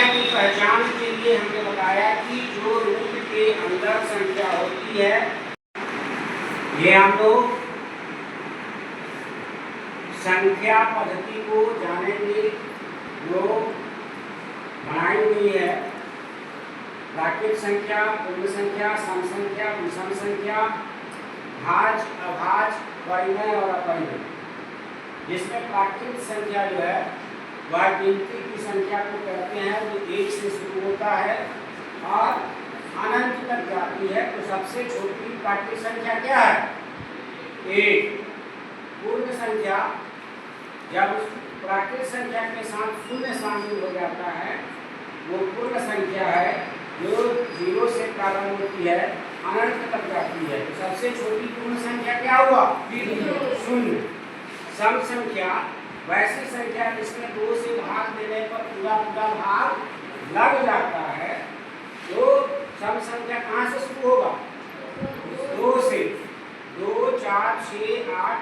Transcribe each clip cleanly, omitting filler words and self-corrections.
की पहचान के लिए हमने बताया कि जो रूट के अंदर संख्या होती है, ये हम लोग संख्या पद्धति को जानेंगे जो बनाई हुई है। प्राकृत संख्या, पूर्ण संख्या, सम संख्या, विषम संख्या, भाज, अभाज, परिमेय और अपरिमेय। जिसमें प्राकृत संख्या जो है वह गिनती की संख्या को कहते हैं, जो एक से शुरू होता है और अनंत तक जाती है। तो सबसे छोटी प्राकृत संख्या क्या है? एक। पूर्ण संख्या जब प्राकृत संख्या के साथ शून्य शामिल हो जाता है वो पूर्ण संख्या है, जो 0 से प्रारंभ होती है, अनंत तक जाती है। तो सबसे छोटी पूर्ण संख्या क्या हुआ? शून्य। सम संख्या वैसी संख्या जिसमें 2 से भाग देने पर पूरा भाग लग जाता है। तो सम संख्या कहाँ से शुरू होगा? 2 से। 2, 4, 6, 8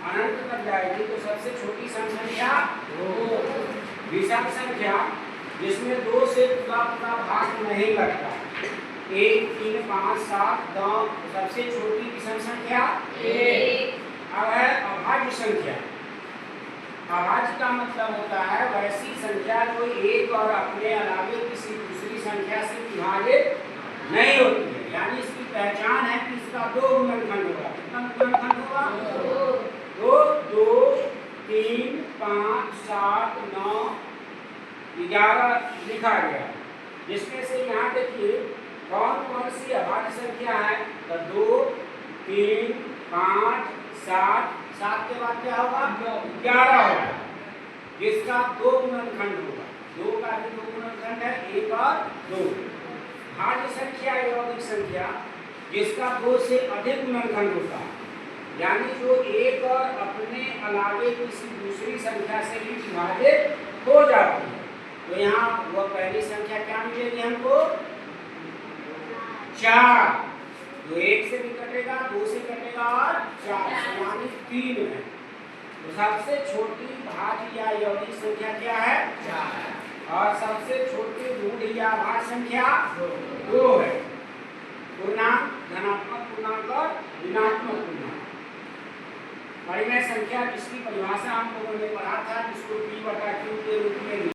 अनंत तक जाएगी। तो सबसे छोटी सम संख्या 2। विषम संख्या जिसमें 2 से पूरा भाग नहीं लगता, 1, 3, 5, 7, 9। सबसे छोटी विषम संख्या 1। अब है अभाज्य संख्या। अभाज्य का मतलब होता है वैसी संख्या जो एक और अपने अलावे किसी दूसरी संख्या से विभाजित नहीं होती है। यानी इसकी पहचान है कि इसका 2 गुणनखंड होगा। कितना गुणनखंड होगा? 2। 2, 3, 5, 7, 9, 11 लिखा गया। जिसमें से यहाँ देखिए कौन कौन सी अभाज्य संख्या है? तो 2, 3, 5, 7। 7 के बाद क्या होगा? 11 होगा, जिसका 2 गुणनखंड होगा। 2 का भी 2 गुणनखंड है, 1 और 2। भाज्य संख्या यौगिक संख्या जिसका 2 से अधिक गुणनखंड होता है, यानी जो एक और अपने अलावे किसी दूसरी संख्या से भी विभाजित हो जाती है। तो यहाँ वह पहली संख्या क्या मिलेगी हमको? 4। तो 1 से भी कटेगा, 2 से कटेगा और 4, यानी 3 है। तो सबसे छोटी भाज्य या यौगिक संख्या क्या है? 4 है। और सबसे छोटी ऋण या भाज्य संख्या 2 है। पूर्णांक, धनात्मक पूर्णांक और ऋणात्मक पूर्णांक। परिमेय संख्या जिसकी परिभाषा हम लोगों ने पढ़ा था, जिसको P/Q के रूप में